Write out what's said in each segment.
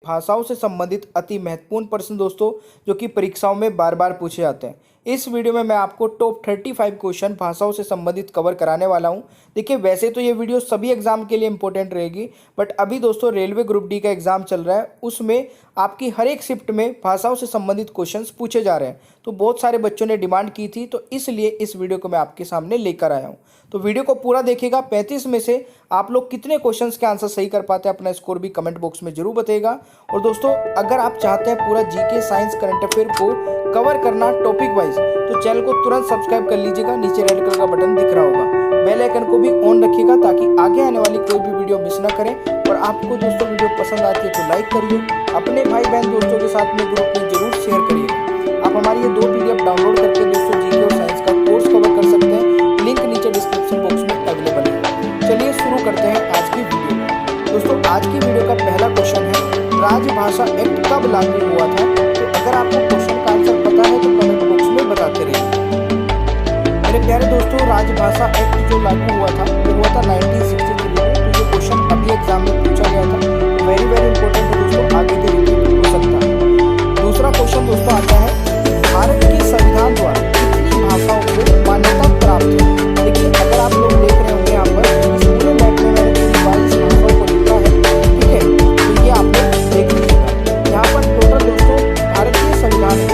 भाषाओं से संबंधित अति महत्वपूर्ण प्रश्न दोस्तों, जो कि परीक्षाओं में बार बार पूछे जाते हैं। इस वीडियो में मैं आपको टॉप 35 क्वेश्चन भाषाओं से संबंधित कवर कराने वाला हूं। देखिए, वैसे तो ये वीडियो सभी एग्जाम के लिए इंपॉर्टेंट रहेगी, बट अभी दोस्तों रेलवे ग्रुप डी का एग्जाम चल रहा है, उसमें आपकी हर एक शिफ्ट में भाषाओं से संबंधित क्वेश्चंस पूछे जा रहे हैं। तो बहुत सारे बच्चों ने डिमांड की थी, तो इसलिए इस वीडियो को मैं आपके सामने लेकर आया हूं। तो वीडियो को पूरा देखिएगा। 35 में से आप लोग कितने क्वेश्चंस के आंसर सही कर पाते हैं, अपना स्कोर भी कमेंट बॉक्स में जरूर बताइएगा। और दोस्तों, अगर आप चाहते हैं पूरा जीके, साइंस, करंट अफेयर को कवर करना टॉपिक वाइज, तो चैनल को तुरंत सब्सक्राइब कर लीजिएगा। नीचे रेड कलर का बटन दिख रहा होगा, बेल आइकन को भी ऑन रखिएगा ताकि आगे आने वाली कोई भी वीडियो मिस ना करें। और आपको दोस्तों वीडियो पसंद आती है तो लाइक करिए, अपने भाई बहन दोस्तों के साथ में ग्रुप में जरूर शेयर करिएगा। आप हमारी ये 2 PDF डाउनलोड करके दोस्तों जीके और साइंस का कोर्स कवर कर सकते हैं, लिंक नीचे डिस्क्रिप्शन बॉक्स में अवेलेबल है। चलिए शुरू करते हैं आज की वीडियो। दोस्तों, आज की वीडियो का पहला क्वेश्चन है, राजभाषा एक्ट कब लागू हुआ था? तो अगर आपको क्वेश्चन का आंसर पता है तो कमेंट बॉक्स में बताते रहिए। मेरे प्यारे दोस्तों, राजभाषा एक्ट जो लागू हुआ था वो हुआ था 1963 में। तो ये क्वेश्चन अभी एग्जाम में पूछा गया था, वेरी इंपॉर्टेंट है दोस्तों, आगे भी रिपीट हो सकता है। दूसरा क्वेश्चन दोस्तों आता है, भारत के संविधान द्वारा कितनी भाषाओं को मान्यता प्राप्त है? देखिए, अगर आप लोग देख रहे होंगे यहाँ पर इस पूरे मैप में मैंने 22 भाषाओं को लिखा है, ठीक है? तो ये आप लोग देख लीजिएगा। यहाँ पर टोटल दोस्तों भारतीय संविधान में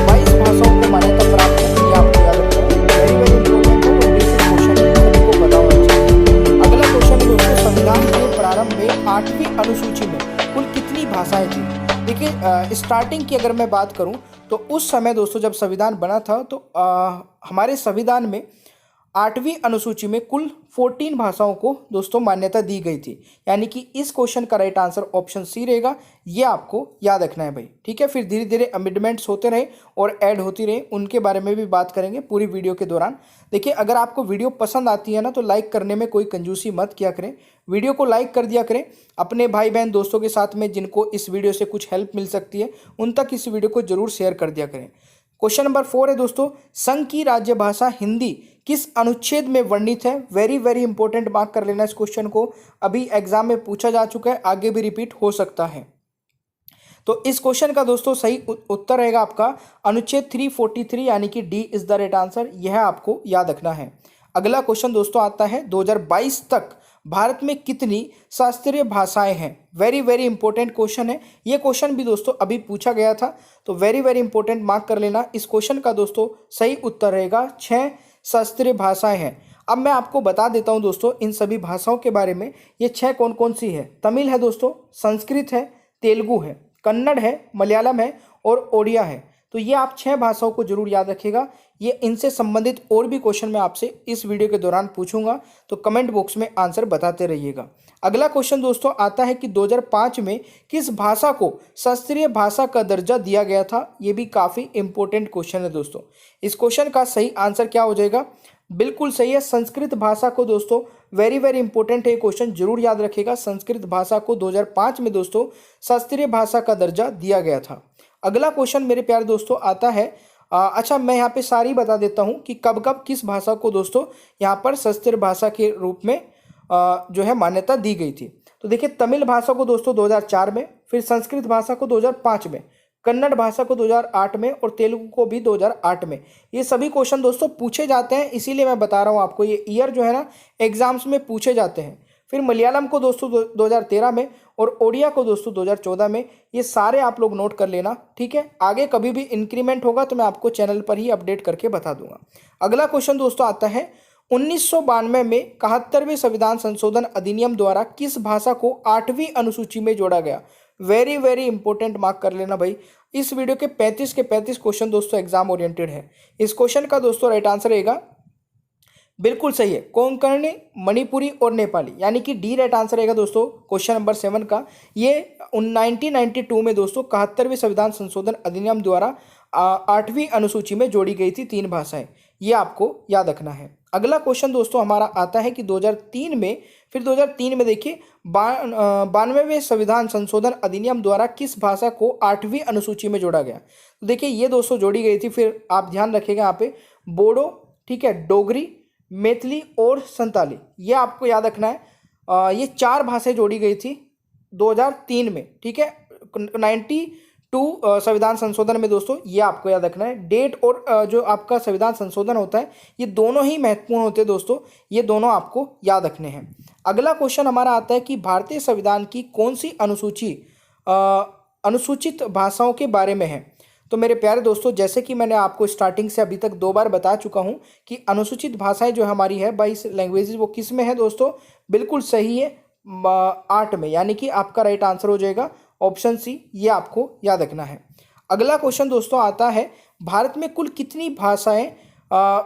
22 भाषाओं को मान्यता प्राप्त है। ये आपको याद रखना है, वेरी इंपॉर्टेंट है और बेसिक क्वेश्चन है, सभी को पता होना चाहिए। अगला क्वेश्चन दोस्तों, संविधान के प्रारंभ में 8वीं अनुसूची में कुल कितनी भाषाएं थी? देखिए, स्टार्टिंग की अगर मैं बात करूं तो उस समय दोस्तों जब संविधान बना था तो हमारे संविधान में 8वीं अनुसूची में कुल 14 भाषाओं को दोस्तों मान्यता दी गई थी। यानी कि इस क्वेश्चन का राइट आंसर ऑप्शन सी रहेगा। ये आपको याद रखना है भाई, ठीक है? फिर धीरे धीरे अमेंडमेंट्स होते रहे और ऐड होती रहे, उनके बारे में भी बात करेंगे पूरी वीडियो के दौरान। देखिए, अगर आपको वीडियो पसंद आती है ना तो लाइक करने में कोई कंजूसी मत किया करें, वीडियो को लाइक कर दिया करें। अपने भाई बहन दोस्तों के साथ में जिनको इस वीडियो से कुछ हेल्प मिल सकती है उन तक इस वीडियो को जरूर शेयर कर दिया करें। क्वेश्चन नंबर 4 है दोस्तों, संघ की राज्य भाषा हिंदी किस अनुच्छेद में वर्णित है? वेरी इंपॉर्टेंट, मार्क कर लेना इस क्वेश्चन को, अभी एग्जाम में पूछा जा चुका है, आगे भी रिपीट हो सकता है। तो इस क्वेश्चन का दोस्तों सही उत्तर रहेगा आपका अनुच्छेद 343, यानी कि D is the right answer. यह आपको याद रखना है। अगला क्वेश्चन दोस्तों आता है, 2022 तक भारत में कितनी शास्त्रीय भाषाएं हैं? वेरी इंपॉर्टेंट क्वेश्चन है। ये क्वेश्चन भी दोस्तों अभी पूछा गया था, तो वेरी इंपॉर्टेंट, मार्क कर लेना। इस क्वेश्चन का दोस्तों सही उत्तर रहेगा 6 शास्त्रीय भाषाएं हैं। अब मैं आपको बता देता हूं दोस्तों इन सभी भाषाओं के बारे में। ये 6 कौन कौन सी है? तमिल है दोस्तों, संस्कृत है, तेलुगु है, कन्नड़ है, मलयालम है और ओडिया है। तो ये आप 6 भाषाओं को जरूर याद रखिएगा। ये इनसे संबंधित और भी क्वेश्चन मैं आपसे इस वीडियो के दौरान पूछूंगा, तो कमेंट बॉक्स में आंसर बताते रहिएगा। अगला क्वेश्चन दोस्तों आता है कि 2005 में किस भाषा को शास्त्रीय भाषा का दर्जा दिया गया था? ये भी काफी इंपॉर्टेंट क्वेश्चन है दोस्तों। इस क्वेश्चन का सही आंसर क्या हो जाएगा? बिल्कुल सही है, संस्कृत भाषा को दोस्तों, वेरी इंपॉर्टेंट है क्वेश्चन, जरूर याद रखिएगा। संस्कृत भाषा को 2005 में दोस्तों शास्त्रीय भाषा का दर्जा दिया गया था। अगला क्वेश्चन मेरे प्यारे दोस्तों आता है, अच्छा मैं यहाँ पे सारी बता देता हूँ कि कब कब किस भाषा को दोस्तों यहाँ पर शास्त्रीय भाषा के रूप में जो है मान्यता दी गई थी। तो देखिए, तमिल भाषा को दोस्तों 2004 में, फिर संस्कृत भाषा को 2005 में, कन्नड़ भाषा को 2008 में और तेलुगु को भी 2008 में। ये सभी क्वेश्चन दोस्तों पूछे जाते हैं, इसीलिए मैं बता रहा हूँ आपको, ये ईयर जो है ना एग्जाम्स में पूछे जाते हैं। फिर मलयालम को दोस्तों 2013 में और ओडिया को दोस्तों 2014 में। ये सारे आप लोग नोट कर लेना, ठीक है? आगे कभी भी इंक्रीमेंट होगा तो मैं आपको चैनल पर ही अपडेट करके बता दूंगा। अगला क्वेश्चन दोस्तों आता है, 1992 में 71वें संविधान संशोधन अधिनियम द्वारा किस भाषा को 8वीं अनुसूची में जोड़ा गया? वेरी इंपॉर्टेंट, मार्क कर लेना भाई। इस वीडियो के 35 के 35 क्वेश्चन दोस्तों एग्जाम ओरिएंटेड है। इस क्वेश्चन का दोस्तों राइट आंसर रहेगा, बिल्कुल सही है, कोंकणी, मणिपुरी और नेपाली, यानी कि डी राइट आंसर रहेगा दोस्तों क्वेश्चन नंबर 7 का। ये 1992 में दोस्तों 71वें संविधान संशोधन अधिनियम द्वारा 8वीं अनुसूची में जोड़ी गई थी 3 भाषाएं। ये आपको याद रखना है। अगला क्वेश्चन दोस्तों हमारा आता है कि 2003 में, फिर 2003 में देखिए 92वें संविधान संशोधन अधिनियम द्वारा किस भाषा को 8वीं अनुसूची में जोड़ा गया? तो देखिए ये दोस्तों जोड़ी गई थी, फिर आप ध्यान रखिएगा यहाँ पे बोडो, ठीक है, डोगरी, मैथिली और संताली, ये आपको याद रखना है। ये 4 भाषाएं जोड़ी गई थी 2003 में, ठीक है, 92 संविधान संशोधन में दोस्तों, ये आपको याद रखना है। डेट और जो आपका संविधान संशोधन होता है, ये दोनों ही महत्वपूर्ण होते हैं दोस्तों, ये दोनों आपको याद रखने हैं। अगला क्वेश्चन हमारा आता है कि भारतीय संविधान की कौन सी अनुसूची अनुसूचित भाषाओं के बारे में है। तो मेरे प्यारे दोस्तों, जैसे कि मैंने आपको स्टार्टिंग से अभी तक 2 बार बता चुका हूं कि अनुसूचित भाषाएं जो हमारी है 22 लैंग्वेजेस, वो किस में है दोस्तों? बिल्कुल सही है, 8 में, यानी कि आपका राइट आंसर हो जाएगा ऑप्शन सी, ये आपको याद रखना है। अगला क्वेश्चन दोस्तों आता है, भारत में कुल कितनी भाषाएं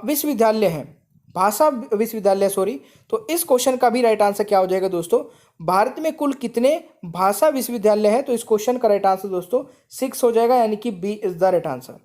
विश्वविद्यालय हैं? भाषा विश्वविद्यालय, सॉरी। तो इस क्वेश्चन का भी राइट आंसर क्या हो जाएगा दोस्तों? भारत में कुल कितने भाषा विश्वविद्यालय है? तो इस क्वेश्चन का राइट आंसर दोस्तों 6 हो जाएगा, यानी कि B is the right answer.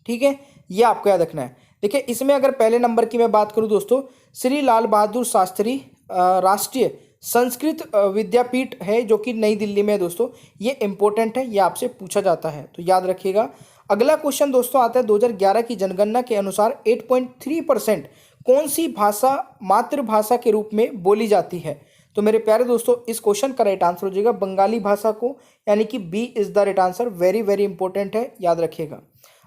ठीक है, ये आपको याद रखना है। देखिए, इसमें अगर पहले नंबर की मैं बात करूं दोस्तों, श्री लाल बहादुर शास्त्री राष्ट्रीय संस्कृत विद्यापीठ है, जो कि नई दिल्ली में है दोस्तों। ये इंपॉर्टेंट है, ये आपसे पूछा जाता है, तो याद रखिएगा। अगला क्वेश्चन दोस्तों आता है, 2011 की जनगणना के अनुसार 8.3% कौन सी भाषा मातृभाषा के रूप में बोली जाती है? तो मेरे प्यारे दोस्तों, इस क्वेश्चन का राइट आंसर हो जाएगा बंगाली भाषा को, यानी कि B is the right answer. Very very important है, याद रखिएगा।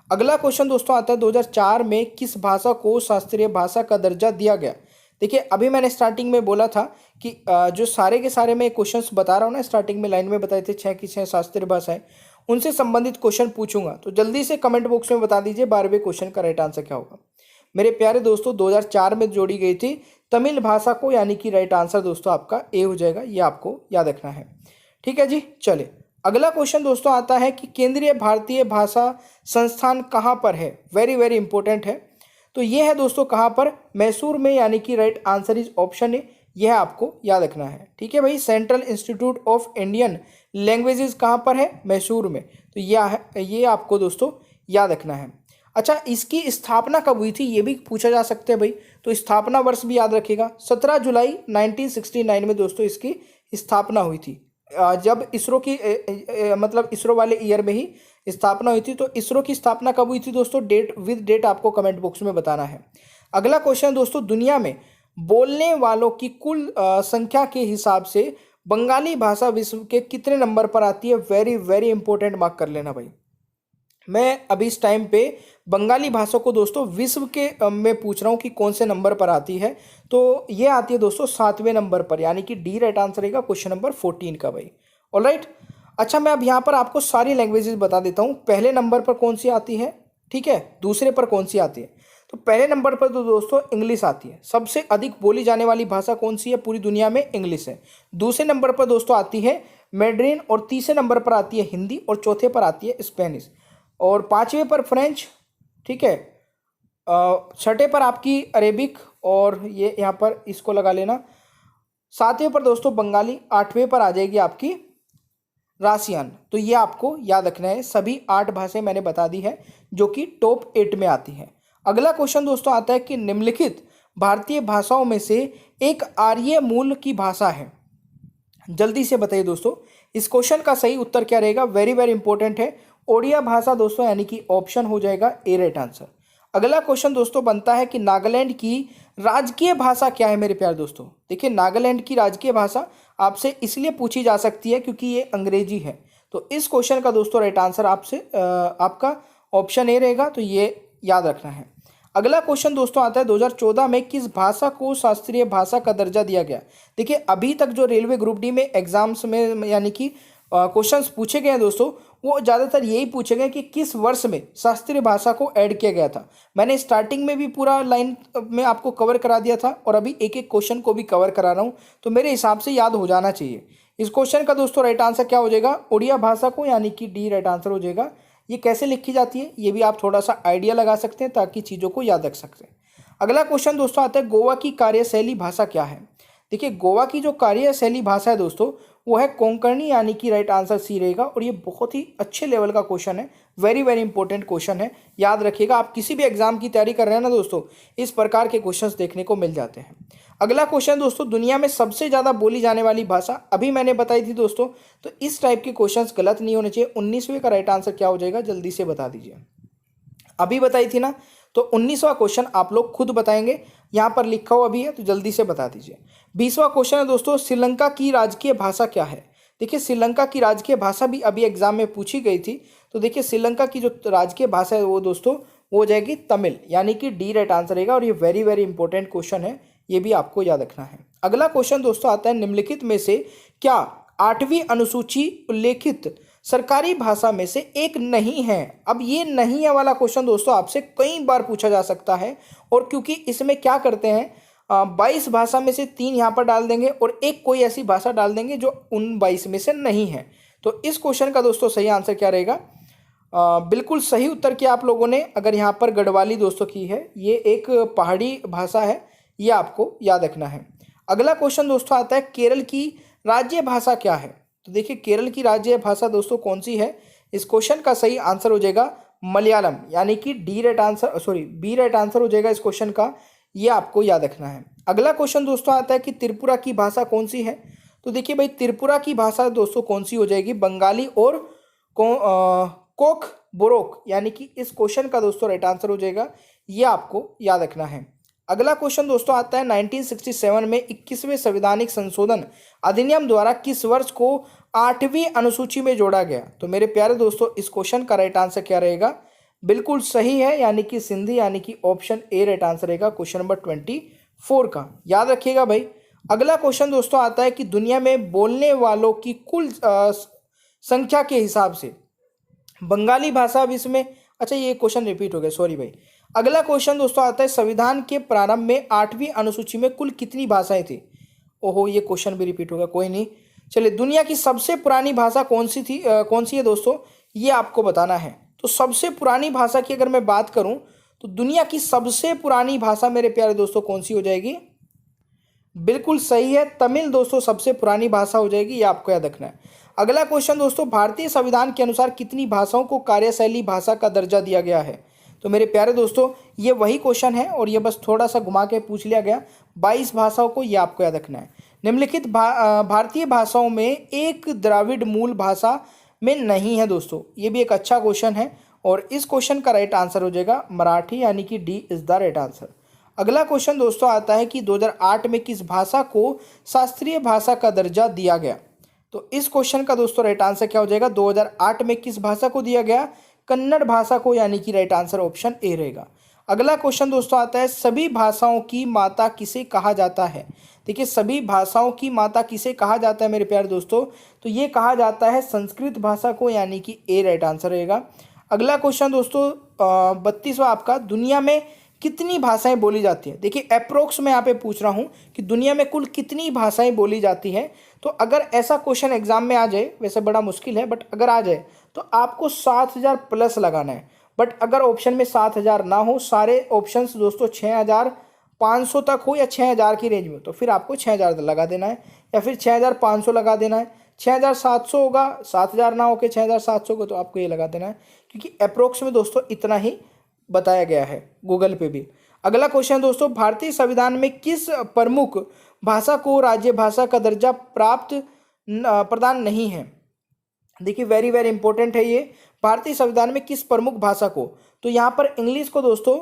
अगला क्वेश्चन दोस्तों आता है, 2004 में किस भाषा को शास्त्रीय भाषा का दर्जा दिया गया? देखिए, अभी मैंने स्टार्टिंग में बोला था कि जो सारे के सारे मैं क्वेश्चंस बता रहा हूँ ना, स्टार्टिंग में लाइन में बताए थे 6 की 6 शास्त्रीय भाषाएं, उनसे संबंधित क्वेश्चन पूछूंगा। तो जल्दी से कमेंट बॉक्स में बता दीजिए 12वें क्वेश्चन का राइट आंसर क्या होगा। मेरे प्यारे दोस्तों, 2004 में जोड़ी गई थी तमिल भाषा को, यानी कि राइट आंसर दोस्तों आपका ए हो जाएगा, ये आपको याद रखना है। ठीक है जी, चले। अगला क्वेश्चन दोस्तों आता है कि केंद्रीय भारतीय भाषा संस्थान कहाँ पर है? वेरी वेरी इंपॉर्टेंट है। तो ये है दोस्तों कहाँ पर? मैसूर में, यानी कि right answer is option A, यह आपको याद रखना है। ठीक है भाई, central institute of Indian languages कहाँ पर है? मैसूर में। तो ये आपको दोस्तों याद रखना है। अच्छा, इसकी स्थापना कब हुई थी, ये भी पूछा जा सकता है भाई, तो स्थापना वर्ष भी याद रखिएगा। 17 जुलाई 1969 में दोस्तों इसकी स्थापना हुई थी। जब इसरो की मतलब इसरो वाले ईयर में ही स्थापना हुई थी। तो इसरो की स्थापना कब हुई थी दोस्तों? डेट विद डेट आपको कमेंट बॉक्स में बताना है। अगला क्वेश्चन दोस्तों, दुनिया में बोलने वालों की कुल संख्या के हिसाब से बंगाली भाषा विश्व के कितने नंबर पर आती है? वेरी वेरी इंपॉर्टेंट, मार्क कर लेना भाई। मैं अभी इस टाइम पे बंगाली भाषा को दोस्तों विश्व के में पूछ रहा हूँ कि कौन से नंबर पर आती है। तो ये आती है दोस्तों 7वें नंबर पर, यानी कि डी राइट आंसर रहेगा क्वेश्चन नंबर 14 का भाई। ऑलराइट। अच्छा, मैं अब यहाँ पर आपको सारी लैंग्वेजेस बता देता हूँ। पहले नंबर पर कौन सी आती है, ठीक है, दूसरे पर कौन सी आती है? तो पहले नंबर पर तो दोस्तों इंग्लिश आती है। सबसे अधिक बोली जाने वाली भाषा कौन सी है पूरी दुनिया में? इंग्लिश है। दूसरे नंबर पर दोस्तों आती है मैंड्रीन, और तीसरे नंबर पर आती है हिंदी, और चौथे पर आती है स्पेनिश, और 5वें पर फ्रेंच, ठीक है, 6ठे पर आपकी अरेबिक, और ये यहाँ पर इसको लगा लेना। 7वें पर दोस्तों बंगाली, 8वें पर आ जाएगी आपकी रासियन। तो ये आपको याद रखना है। सभी 8 भाषाएं मैंने बता दी है जो कि टॉप 8 में आती हैं। अगला क्वेश्चन दोस्तों आता है कि निम्नलिखित भारतीय भाषाओं में से एक आर्य मूल की भाषा है। जल्दी से बताइए दोस्तों, इस क्वेश्चन का सही उत्तर क्या रहेगा? वेरी वेरी इंपॉर्टेंट है, ओडिया भाषा दोस्तों, यानी कि ऑप्शन हो जाएगा ए राइट आंसर। अगला क्वेश्चन दोस्तों बनता है कि नागालैंड की राजकीय भाषा क्या है? मेरे प्यारे दोस्तों, देखिए, नागालैंड की राजकीय भाषा आपसे इसलिए पूछी जा सकती है क्योंकि ये अंग्रेजी है। तो इस क्वेश्चन का दोस्तों राइट आंसर आपका ऑप्शन ए रहेगा, तो ये याद रखना है। अगला क्वेश्चन दोस्तों आता है, 2014 में किस भाषा को शास्त्रीय भाषा का दर्जा दिया गया? देखिए, अभी तक जो रेलवे ग्रुप डी में एग्जाम्स में यानी कि क्वेश्चंस पूछे गए हैं दोस्तों, वो ज़्यादातर यही पूछे गए कि किस वर्ष में शास्त्रीय भाषा को ऐड किया गया था। मैंने स्टार्टिंग में भी पूरा लाइन में आपको कवर करा दिया था, और अभी एक एक क्वेश्चन को भी कवर करा रहा हूँ, तो मेरे हिसाब से याद हो जाना चाहिए। इस क्वेश्चन का दोस्तों राइट आंसर क्या हो जाएगा? उड़िया भाषा को, यानी कि डी राइट आंसर हो जाएगा। ये कैसे लिखी जाती है ये भी आप थोड़ा सा आइडिया लगा सकते हैं ताकि चीज़ों को याद रख सकते हैं। अगला क्वेश्चन दोस्तों आता है, गोवा की कार्यशैली भाषा क्या है? देखिए, गोवा की जो कार्यशैली भाषा है दोस्तों, वो है कोंकणी, यानी कि राइट आंसर सी रहेगा। और ये बहुत ही अच्छे लेवल का क्वेश्चन है, वेरी वेरी इंपॉर्टेंट क्वेश्चन है, याद रखिएगा। आप किसी भी एग्जाम की तैयारी कर रहे हैं ना दोस्तों, इस प्रकार के क्वेश्चंस देखने को मिल जाते हैं। अगला क्वेश्चन दोस्तों, दुनिया में सबसे ज़्यादा बोली जाने वाली भाषा अभी मैंने बताई थी दोस्तों, तो इस टाइप के क्वेश्चंस गलत नहीं होने चाहिए। 19वें का राइट आंसर क्या हो जाएगा? जल्दी से बता दीजिए। अभी बताई थी ना, तो 19वां क्वेश्चन आप लोग खुद बताएंगे, यहाँ पर लिखा हुआ भी है, तो जल्दी से बता दीजिए। 20वां क्वेश्चन है दोस्तों, श्रीलंका की राजकीय भाषा क्या है? देखिए श्रीलंका की राजकीय भाषा भी अभी एग्जाम में पूछी गई थी। तो देखिए श्रीलंका की जो राजकीय भाषा है वो दोस्तों वो हो जाएगी तमिल, यानी कि डी राइट आंसर रहेगा। और ये वेरी वेरी इंपॉर्टेंट क्वेश्चन है, ये भी आपको याद रखना है। अगला क्वेश्चन दोस्तों आता है, निम्नलिखित में से क्या 8वीं अनुसूची उल्लेखित सरकारी भाषा में से एक नहीं है। अब ये नहीं है वाला क्वेश्चन दोस्तों आपसे कई बार पूछा जा सकता है, और क्योंकि इसमें क्या करते हैं 22 भाषा में से 3 यहाँ पर डाल देंगे और एक कोई ऐसी भाषा डाल देंगे जो उन 22 में से नहीं है। तो इस क्वेश्चन का दोस्तों सही आंसर क्या रहेगा? बिल्कुल सही उत्तर किया आप लोगों ने। अगर यहाँ पर गढ़वाली दोस्तों की है, ये एक पहाड़ी भाषा है, ये आपको याद रखना है। अगला क्वेश्चन दोस्तों आता है, केरल की राज्य भाषा क्या है। तो देखिए केरल की राज्य भाषा दोस्तों कौन सी है? इस क्वेश्चन का सही आंसर हो जाएगा मलयालम, यानी कि बी राइट आंसर हो जाएगा इस क्वेश्चन का, ये आपको याद रखना है। अगला क्वेश्चन दोस्तों आता है कि त्रिपुरा की भाषा कौन सी है। तो देखिए भाई त्रिपुरा की भाषा दोस्तों कौन सी हो जाएगी? बंगाली और कोक बोरोक, यानी कि इस क्वेश्चन का दोस्तों राइट आंसर हो जाएगा, ये आपको याद रखना है। अगला क्वेश्चन दोस्तों आता है, 1967 में 21वें संवैधानिक संशोधन अधिनियम द्वारा किस वर्ष को 8वीं अनुसूची में जोड़ा गया। तो मेरे प्यारे दोस्तों इस क्वेश्चन का राइट आंसर क्या रहेगा? बिल्कुल सही है, यानी कि सिंधी, यानी कि ऑप्शन ए राइट आंसर रहेगा क्वेश्चन नंबर 24 का, याद रखिएगा भाई। अगला क्वेश्चन दोस्तों आता है कि दुनिया में बोलने वालों की कुल संख्या के हिसाब से बंगाली भाषा विश्व में, अच्छा ये क्वेश्चन रिपीट हो गया, सॉरी भाई। अगला क्वेश्चन दोस्तों आता है, संविधान के प्रारंभ में 8वीं अनुसूची में कुल कितनी भाषाएं थी। ओहो ये क्वेश्चन भी रिपीट होगा, कोई नहीं। चलिए, दुनिया की सबसे पुरानी भाषा कौन सी थी, कौन सी है दोस्तों, ये आपको बताना है। तो सबसे पुरानी भाषा की अगर मैं बात करूं तो दुनिया की सबसे पुरानी भाषा मेरे प्यारे दोस्तों कौन सी हो जाएगी? बिल्कुल सही है, तमिल दोस्तों सबसे पुरानी भाषा हो जाएगी, ये आपको याद रखना है। अगला क्वेश्चन दोस्तों, भारतीय संविधान के अनुसार कितनी भाषाओं को कार्यशैली भाषा का दर्जा दिया गया है। तो मेरे प्यारे दोस्तों ये वही क्वेश्चन है, और ये बस थोड़ा सा घुमा के पूछ लिया गया। 22 भाषाओं को, ये आपको याद रखना है। निम्नलिखित भारतीय भाषाओं में एक द्राविड़ मूल भाषा में नहीं है दोस्तों, ये भी एक अच्छा क्वेश्चन है, और इस क्वेश्चन का राइट आंसर हो जाएगा मराठी, यानी कि D is the right answer. अगला क्वेश्चन दोस्तों आता है कि 2008 में किस भाषा को शास्त्रीय भाषा का दर्जा दिया गया। तो इस क्वेश्चन का दोस्तों राइट आंसर क्या हो जाएगा? 2008 में किस भाषा को दिया गया? कन्नड़ भाषा को, यानी कि राइट आंसर ऑप्शन ए रहेगा। अगला क्वेश्चन दोस्तों आता है, सभी भाषाओं की माता किसे कहा जाता है। देखिए सभी भाषाओं की माता किसे कहा जाता है मेरे प्यारे दोस्तों? तो ये कहा जाता है संस्कृत भाषा को, यानी कि ए राइट आंसर रहेगा। अगला क्वेश्चन दोस्तों 32वां आपका, दुनिया में कितनी भाषाएं बोली जाती हैं। देखिए अप्रोक्स में यहाँ पे पूछ रहा हूँ कि दुनिया में कुल कितनी भाषाएं बोली जाती हैं। तो अगर ऐसा क्वेश्चन एग्जाम में आ जाए, वैसे बड़ा मुश्किल है, बट अगर आ जाए तो आपको 7000 प्लस लगाना है। बट अगर ऑप्शन में 7000 ना हो, सारे ऑप्शंस दोस्तों 6500 तक हो या 6000 की रेंज में, तो फिर आपको 6000 लगा देना है, या फिर 6500 लगा देना है। 6700 होगा, 7000 ना होकर 6700 को, तो आपको ये लगा देना है, क्योंकि अप्रोक्स में दोस्तों इतना ही बताया गया है गूगल पे भी। अगला क्वेश्चन दोस्तों, भारतीय संविधान में किस प्रमुख भाषा को राज्य भाषा का दर्जा प्रदान नहीं है। देखिए वेरी वेरी इंपॉर्टेंट है ये, भारतीय संविधान में किस प्रमुख भाषा को। तो यहाँ पर इंग्लिश को दोस्तों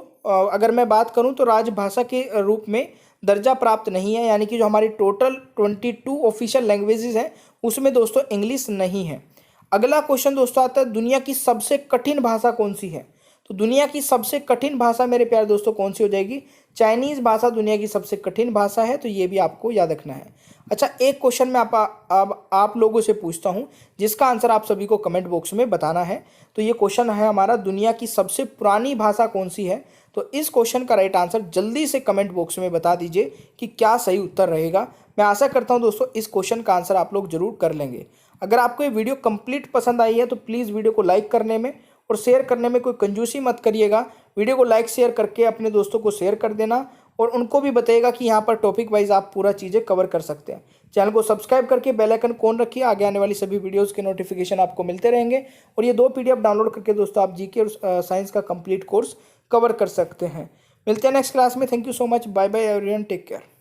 अगर मैं बात करूँ तो राजभाषा के रूप में दर्जा प्राप्त नहीं है, यानी कि जो हमारी टोटल 22 ऑफिशियल लैंग्वेजेस हैं उसमें दोस्तों इंग्लिश नहीं है। अगला क्वेश्चन दोस्तों आता है, दुनिया की सबसे कठिन भाषा कौन सी है। तो दुनिया की सबसे कठिन भाषा मेरे प्यारे दोस्तों कौन सी हो जाएगी? चाइनीज़ भाषा दुनिया की सबसे कठिन भाषा है, तो ये भी आपको याद रखना है। अच्छा, एक क्वेश्चन मैं आप लोगों से पूछता हूँ जिसका आंसर आप सभी को कमेंट बॉक्स में बताना है। तो ये क्वेश्चन है हमारा, दुनिया की सबसे पुरानी भाषा कौन सी है। तो इस क्वेश्चन का राइट आंसर जल्दी से कमेंट बॉक्स में बता दीजिए कि क्या सही उत्तर रहेगा। मैं आशा करता हूँ दोस्तों इस क्वेश्चन का आंसर आप लोग जरूर कर लेंगे। अगर आपको ये वीडियो कंप्लीट पसंद आई है तो प्लीज़ वीडियो को लाइक करने में और शेयर करने में कोई कंजूसी मत करिएगा। वीडियो को लाइक शेयर करके अपने दोस्तों को शेयर कर देना, और उनको भी बताइएगा कि यहाँ पर टॉपिक वाइज आप पूरा चीज़ें कवर कर सकते हैं। चैनल को सब्सक्राइब करके बेल आइकन कौन रखिए, आगे आने वाली सभी वीडियोस के नोटिफिकेशन आपको मिलते रहेंगे। और ये 2 PDF डाउनलोड करके दोस्तों आप जीके और साइंस का कंप्लीट कोर्स कवर कर सकते हैं। मिलते हैं नेक्स्ट क्लास में। Thank you so much, bye bye everyone, take care.